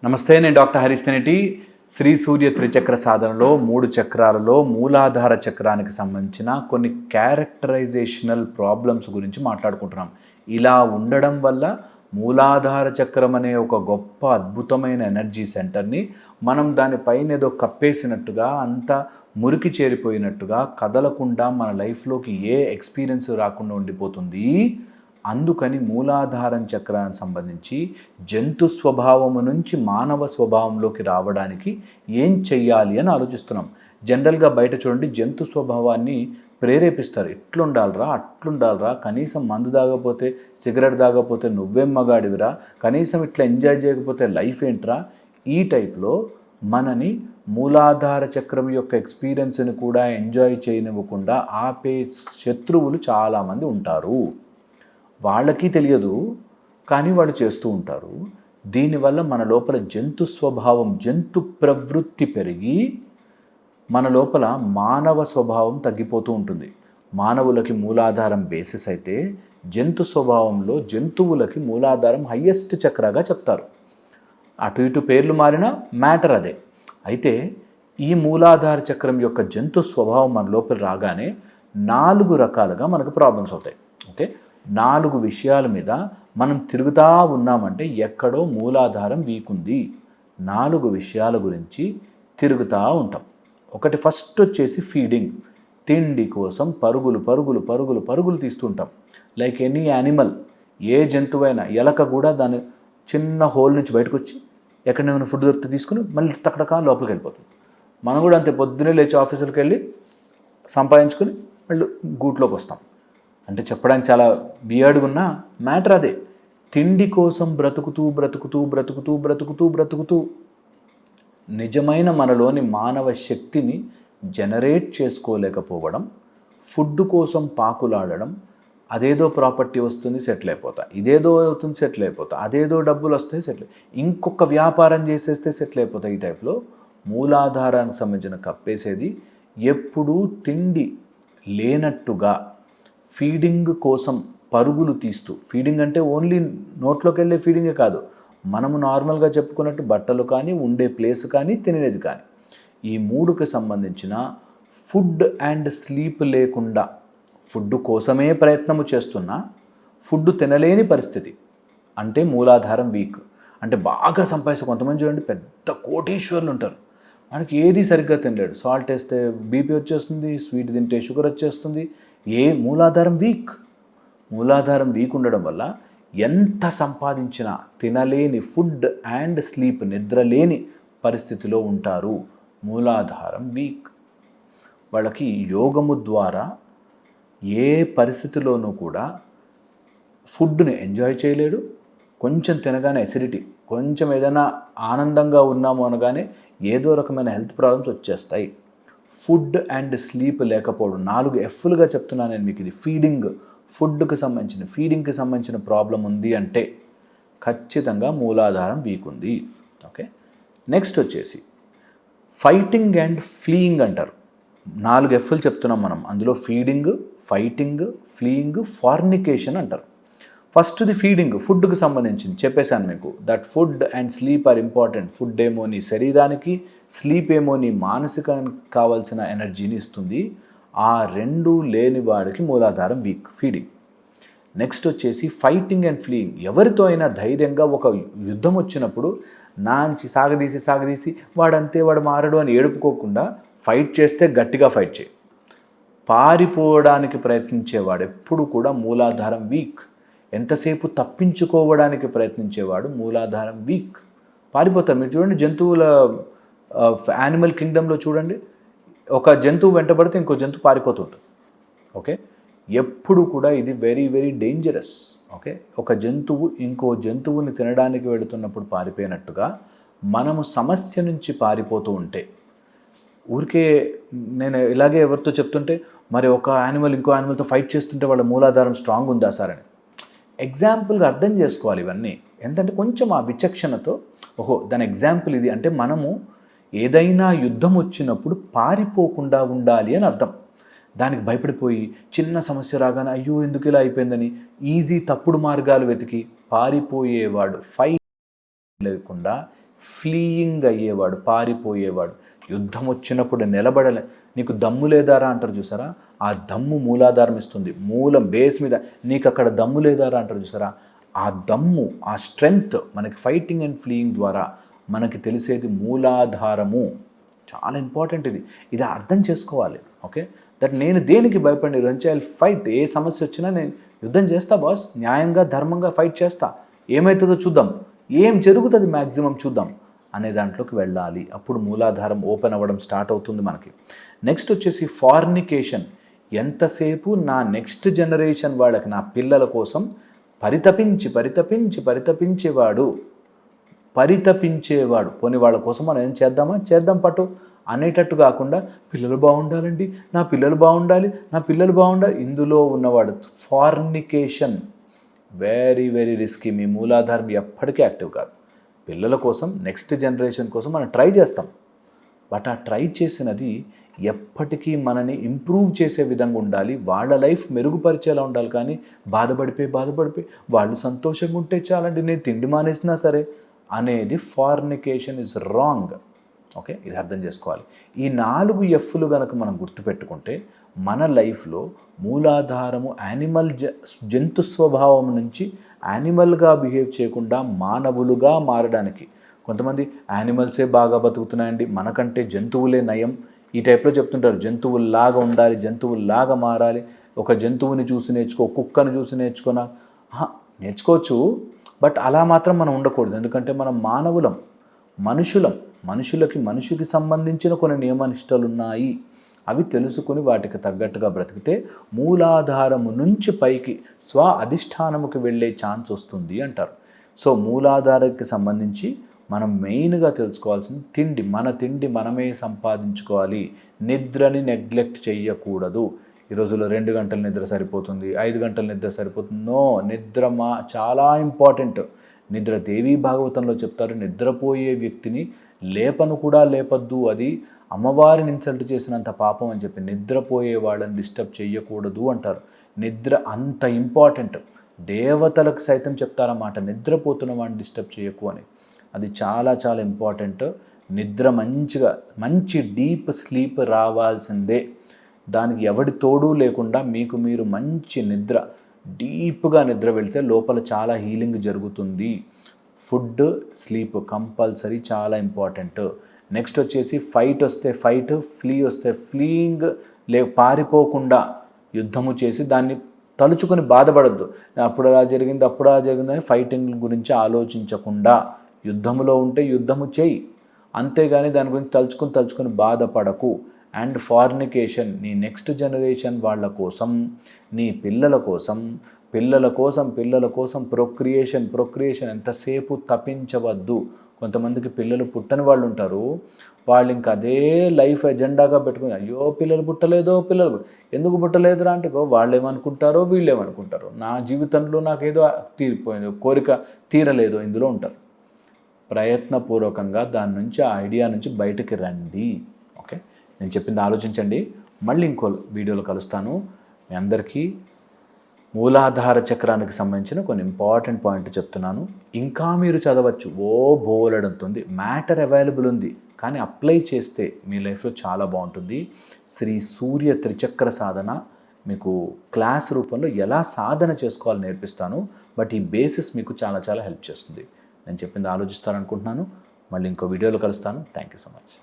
నమస్తే, నేను డాక్టర్ హరీష్ తెనేటి. శ్రీ సూర్య త్రిచక్ర సాధనలో 3 చక్రాలలో మూలాధార చక్రానికి సంబంధించిన కొన్ని క్యారెక్టరైజేషనల్ ప్రాబ్లమ్స్ గురించి మాట్లాడుకుంటున్నాం. ఇలా ఉండడం వల్ల మూలాధార చక్రం అనే ఒక గొప్ప అద్భుతమైన ఎనర్జీ సెంటర్ని మనం దానిపైన ఏదో కప్పేసినట్టుగా, అంతా మురికి చేరిపోయినట్టుగా, కదలకుండా మన లైఫ్లోకి ఏ ఎక్స్పీరియన్స్ రాకుండా ఉండిపోతుంది. అందుకని మూలాధారం చక్రానికి సంబంధించి జంతు స్వభావము నుంచి మానవ స్వభావంలోకి రావడానికి ఏం చెయ్యాలి అని ఆలోచిస్తున్నాం. జనరల్గా బయట చూడండి, జంతు స్వభావాన్ని ప్రేరేపిస్తారు. ఇట్లుండాలరా, అట్లుండాలరా, కనీసం మందు తాగకపోతే, సిగరెట్ తాగకపోతే నువ్వేం మగాడివిరా, కనీసం ఇట్లా ఎంజాయ్ చేయకపోతే లైఫ్ ఏంట్రా, ఈ టైప్లో మనని మూలాధార చక్రం యొక్క ఎక్స్పీరియన్స్ని కూడా ఎంజాయ్ చేయనివ్వకుండా ఆపే శత్రువులు చాలామంది ఉంటారు. వాళ్ళకి తెలియదు, కానీ వాళ్ళు చేస్తూ ఉంటారు. దీనివల్ల మన లోపల జంతు స్వభావం, జంతు ప్రవృత్తి పెరిగి మన లోపల మానవ స్వభావం తగ్గిపోతూ ఉంటుంది. మానవులకి మూలాధారం బేసిస్ అయితే, జంతు స్వభావంలో జంతువులకి మూలాధారం హయ్యెస్ట్ చక్రగా చెప్తారు. అటు ఇటు పేర్లు మారిన మ్యాటర్ అదే. అయితే ఈ మూలాధార చక్రం యొక్క జంతు స్వభావం మన లోపల రాగానే 4 రకాలుగా మనకు ప్రాబ్లమ్స్ అవుతాయి. ఓకే, 4 విషయాల మీద మనం తిరుగుతూ ఉన్నామంటే ఎక్కడో మూలాధారం వీక్ ఉంది. 4 విషయాల గురించి తిరుగుతూ ఉంటాం. ఒకటి ఫస్ట్ వచ్చేసి ఫీడింగ్. తిండి కోసం పరుగులు పరుగులు పరుగులు పరుగులు తీస్తుంటాం. లైక్ ఎనీ యానిమల్, ఏ జంతువైనా, ఎలక కూడా దాని చిన్న హోల్ నుంచి బయటకు వచ్చి ఎక్కడైనా ఫుడ్ దొరికితే తీసుకుని మళ్ళీ తక్కడకా లోపలికి వెళ్ళిపోతుంది. మనం కూడా అంతే, పొద్దున్నే లేచి ఆఫీసులకు వెళ్ళి సంపాదించుకొని మళ్ళీ గూట్లోకి వస్తాం. అంటే చెప్పడానికి చాలా బియర్డ్గా ఉన్న మ్యాటర్ అదే. తిండి కోసం బ్రతుకుతూ బ్రతుకుతూ బ్రతుకుతూ బ్రతుకుతూ బ్రతుకుతూ నిజమైన మనలోని మానవ శక్తిని జనరేట్ చేసుకోలేకపోవడం, ఫుడ్ కోసం పాకులాడడం, అదేదో ప్రాపర్టీ వస్తుంది సెటిల్ అయిపోతా, ఇదేదో అవుతుంది సెటిల్ అయిపోతా, అదేదో డబ్బులు వస్తాయి సెటిల్, ఇంకొక వ్యాపారం చేసేస్తే సెటిల్ అయిపోతాయి. ఈ టైప్లో మూలాధారానికి సంబంధించిన కప్పేసేది ఎప్పుడూ తిండి లేనట్టుగా ఫీడింగ్ కోసం పరుగులు తీస్తూ, ఫీడింగ్ అంటే ఓన్లీ నోట్లోకి వెళ్ళే ఫీడింగే కాదు, మనము నార్మల్గా చెప్పుకున్నట్టు బట్టలు కానీ, ఉండే ప్లేస్ కానీ, తినేది కానీ, ఈ 3కి సంబంధించిన ఫుడ్ అండ్ స్లీప్ లేకుండా ఫుడ్ కోసమే ప్రయత్నము చేస్తున్నా ఫుడ్ తినలేని పరిస్థితి అంటే మూలాధారం వీక్. అంటే బాగా సంపాదిస్తే, కొంతమంది చూడండి పెద్ద కోటీశ్వర్లు ఉంటారు, మనకి ఏది సరిగ్గా తినలేడు. సాల్ట్ వేస్తే బీపీ వచ్చేస్తుంది, స్వీట్ తింటే షుగర్ వచ్చేస్తుంది. మూలాధారం వీక్. మూలాధారం వీక్ ఉండడం వల్ల ఎంత సంపాదించినా తినలేని, ఫుడ్ అండ్ స్లీప్, నిద్రలేని పరిస్థితిలో ఉంటారు. మూలాధారం వీక్. వాళ్ళకి యోగము ద్వారా ఏ పరిస్థితిలోనూ కూడా ఫుడ్ని ఎంజాయ్ చేయలేడు. కొంచెం తినగానే ఎసిడిటీ, కొంచెం ఏదైనా ఆనందంగా ఉన్నాము అనగానే ఏదో రకమైన హెల్త్ ప్రాబ్లమ్స్ వచ్చేస్తాయి. ఫుడ్ అండ్ స్లీప్ లేకపోవడం, 4 Fలుగా చెప్తున్నాను నేను మీకు. ఇది ఫీడింగ్, ఫుడ్కి సంబంధించిన, ఫీడింగ్కి సంబంధించిన ప్రాబ్లం ఉంది అంటే ఖచ్చితంగా మూలాధారం వీక్ ఉంది. ఓకే, నెక్స్ట్ వచ్చేసి ఫైటింగ్ అండ్ ఫ్లీయింగ్ అంటారు. 4 Fలు చెప్తున్నాం మనం. అందులో ఫీడింగ్, ఫైటింగ్, ఫ్లీయింగ్, ఫార్నికేషన్ అంటారు. ఫస్ట్ది ఫీడింగ్, ఫుడ్కి సంబంధించింది చెప్పేశాను మీకు. That food and sleep are important. Food ఏమో నీ శరీరానికి, స్లీప్ ఏమో నీ మానసికానికి కావాల్సిన ఎనర్జీని ఇస్తుంది. ఆ 2 లేని వాడికి మూలాధారం వీక్, ఫీడింగ్. నెక్స్ట్ వచ్చేసి ఫైటింగ్ అండ్ ఫ్లీయింగ్. ఎవరితో అయినా ధైర్యంగా ఒక యుద్ధం వచ్చినప్పుడు నాంచి సాగదీసి వాడంతే, వాడు మారడు అని ఏడుపుకోకుండా ఫైట్ చేస్తే గట్టిగా ఫైట్ చేయి. పారిపోవడానికి ప్రయత్నించేవాడు ఎప్పుడు కూడా మూలాధారం వీక్. ఎంతసేపు తప్పించుకోవడానికి ప్రయత్నించేవాడు మూలాధారం వీక్, పారిపోతారు. మీరు చూడండి, జంతువుల యానిమల్ కింగ్డమ్లో చూడండి, ఒక జంతువు వెంటబడితే ఇంకో జంతువు పారిపోతుంటుంది. ఓకే, ఎప్పుడు కూడా ఇది వెరీ వెరీ డేంజరస్. ఓకే, ఒక జంతువు ఇంకో జంతువుని తినడానికి వెళుతున్నప్పుడు పారిపోయినట్టుగా మనము సమస్య నుంచి పారిపోతూ ఉంటే, ఊరికే నేను ఇలాగే ఎవరితో చెప్తుంటే, మరి ఒక యానిమల్ ఇంకో యానిమల్తో ఫైట్ చేస్తుంటే వాళ్ళ మూలాధారం స్ట్రాంగ్ ఉందా సార్ అని ఎగ్జాంపుల్గా అర్థం చేసుకోవాలి ఇవన్నీ. ఎందుకంటే కొంచెం ఆ విచక్షణతో, ఓహో దాని ఎగ్జాంపుల్ ఇది అంటే మనము ఏదైనా యుద్ధం వచ్చినప్పుడు పారిపోకుండా ఉండాలి అని అర్థం. దానికి భయపడిపోయి చిన్న సమస్య రాగానే అయ్యో ఎందుకు ఇలా అయిపోయిందని ఈజీ తప్పుడు మార్గాలు వెతికి పారిపోయేవాడు ఫైట్ లేకుండా ఫ్లీయింగ్ అయ్యేవాడు, పారిపోయేవాడు. యుద్ధం వచ్చినప్పుడు నిలబడలే. నీకు దమ్ము లేదారా అంటారు చూసారా, ఆ దమ్ము మూలాధారం ఇస్తుంది. మూలం బేస్ మీద నీకు అక్కడ దమ్ము లేదారా అంటారు చూసారా, ఆ దమ్ము, ఆ స్ట్రెంగ్త్ మనకి ఫైటింగ్ అండ్ ఫ్లీయింగ్ ద్వారా మనకి తెలిసేది మూలాధారము. చాలా ఇంపార్టెంట్ ఇది. ఇది అర్థం చేసుకోవాలి. ఓకే, దట్ నేను దేనికి భయపడి రంచి ఐ ఫైట్. ఏ సమస్య వచ్చినా నేను యుద్ధం చేస్తా బాస్, న్యాయంగా ధర్మంగా ఫైట్ చేస్తా. ఏమవుతుందో చూద్దాం, ఏం జరుగుతుంది మ్యాక్సిమం చూద్దాం అనే దాంట్లోకి వెళ్ళాలి. అప్పుడు మూలాధారం ఓపెన్ అవ్వడం స్టార్ట్ అవుతుంది మనకి. నెక్స్ట్ వచ్చేసి ఫార్నికేషన్. ఎంతసేపు నా నెక్స్ట్ జనరేషన్ వాళ్ళకి, నా పిల్లల కోసం పరితపించేవాడు. పోనీ వాళ్ళ కోసం మనం ఏం చేద్దాం పట్టు అనేటట్టు కాకుండా, పిల్లలు బాగుండాలండి, నా పిల్లలు బాగుండాలి. ఇందులో ఉన్నవాడు ఫార్నికేషన్. Very very risky. మీ మూలాధారం ఎప్పటికీ యాక్టివ్ కాదు. పిల్లల కోసం, నెక్స్ట్ జనరేషన్ కోసం మనం ట్రై చేస్తాం. బట్ ఆ ట్రై చేసినది ఎప్పటికీ మనని ఇంప్రూవ్ చేసే విధంగా ఉండాలి, వాళ్ళ లైఫ్ మెరుగుపరిచేలా ఉండాలి. కానీ బాధపడిపోయి వాళ్ళు సంతోషంగా ఉంటే చాలండి, నేను తిండి మానేసినా సరే అనేది ఫార్నికేషన్ ఇస్ రాంగ్. ఓకే, ఇది అర్థం చేసుకోవాలి. ఈ 4 ఎఫ్లు కనుక మనం గుర్తుపెట్టుకుంటే మన లైఫ్లో మూలాధారము జంతు స్వభావం నుంచి యానిమల్గా బిహేవ్ చేయకుండా మానవులుగా మారడానికి. కొంతమంది యానిమల్సే బాగా బతుకుతున్నాయండి, మనకంటే జంతువులే నయం, ఈ టైప్లో చెప్తుంటారు. జంతువుల్లాగా ఉండాలి, జంతువుల్లాగా మారాలి, ఒక జంతువుని చూసి నేర్చుకో, కుక్కను చూసి నేర్చుకోవచ్చు. బట్ అలా మాత్రం మనం ఉండకూడదు. ఎందుకంటే మనం మానవులం, మనుషులకి సంబంధించిన కొన్ని నియమనిష్టలు ఉన్నాయి. అవి తెలుసుకుని వాటికి తగ్గట్టుగా బ్రతికితే మూలాధారము నుంచి పైకి స్వ అధిష్టానముకి వెళ్ళే ఛాన్స్ వస్తుంది అంటారు. సో మూలాధారానికి సంబంధించి మనం మెయిన్గా తెలుసుకోవాల్సింది తిండి. మన తిండి మనమే సంపాదించుకోవాలి. నిద్రని నెగ్లెక్ట్ చేయకూడదు. ఈ రోజుల్లో 2 గంటల నిద్ర సరిపోతుంది, 5 గంటల నిద్ర సరిపోతుంది. నో, నిద్ర చాలా ఇంపార్టెంట్. నిద్ర దేవీ భాగవతంలో చెప్తారు, నిద్రపోయే వ్యక్తిని లేపను కూడా లేపద్దు, అది అమ్మవారిని ఇన్సల్ట్ చేసినంత పాపం అని చెప్పి నిద్రపోయే వాళ్ళని డిస్టర్బ్ చేయకూడదు అంటారు. నిద్ర అంత ఇంపార్టెంట్. దేవతలకు సైతం చెప్తారన్నమాట, నిద్రపోతున్న వాడిని డిస్టర్బ్ చేయకు అని. అది చాలా చాలా ఇంపార్టెంట్. నిద్ర మంచి డీప్ స్లీప్ రావాల్సిందే. దానికి ఎవడి తోడు లేకుండా మీకు మీరు మంచి నిద్ర, డీప్గా నిద్ర వెళ్తే లోపల చాలా హీలింగ్ జరుగుతుంది. ఫుడ్, స్లీప్ కంపల్సరీ చాలా ఇంపార్టెంట్. నెక్స్ట్ వచ్చేసి ఫైట్ వస్తే ఫైట్, ఫ్లీ వస్తే ఫ్లీయింగ్, పారిపోకుండా యుద్ధము చేసి దాన్ని తలుచుకొని బాధపడద్దు. అప్పుడు అలా జరిగిందని ఫైటింగ్ గురించి ఆలోచించకుండా యుద్ధములో ఉంటే యుద్ధము చేయి, అంతేగాని దాని గురించి తలుచుకొని బాధపడకు. అండ్ ఫార్నికేషన్, నీ నెక్స్ట్ జనరేషన్ వాళ్ళ కోసం, నీ పిల్లల కోసం ప్రొక్రియేషన్ ఎంతసేపు తప్పించవద్దు. కొంతమందికి పిల్లలు పుట్టని వాళ్ళు ఉంటారు, వాళ్ళు ఇంకా అదే లైఫ్ ఎజెండాగా పెట్టుకుని, అయ్యో పిల్లలు ఎందుకు పుట్టలేదురా అంటే, వాళ్ళు ఏమనుకుంటారో వీళ్ళు ఏమనుకుంటారో, నా జీవితంలో నాకేదో తీరిపోయింది, కోరిక తీరలేదు, ఇందులో ఉంటారు. ప్రయత్నపూర్వకంగా దాని నుంచి, ఆ ఐడియా నుంచి బయటికి రండి. ఓకే, నేను చెప్పింది ఆలోచించండి. మళ్ళీ ఇంకో వీడియోలో కలుస్తాను. మీ అందరికీ మూలాధార చక్రానికి సంబంధించిన కొన్ని ఇంపార్టెంట్ పాయింట్ చెప్తున్నాను. ఇంకా మీరు చదవచ్చు, బోలెడంతుంది మ్యాటర్ అవైలబుల్ ఉంది, కానీ అప్లై చేస్తే మీ లైఫ్లో చాలా బాగుంటుంది. శ్రీ సూర్య త్రిచక్ర సాధన మీకు క్లాస్ రూపంలో ఎలా సాధన చేసుకోవాలో నేర్పిస్తాను. బట్ ఈ బేసిస్ మీకు చాలా చాలా హెల్ప్ చేస్తుంది. నేను చెప్పింది ఆలోచిస్తారనుకుంటున్నాను. మళ్ళీ ఇంకో వీడియోలో కలుస్తాను. Thank you so much.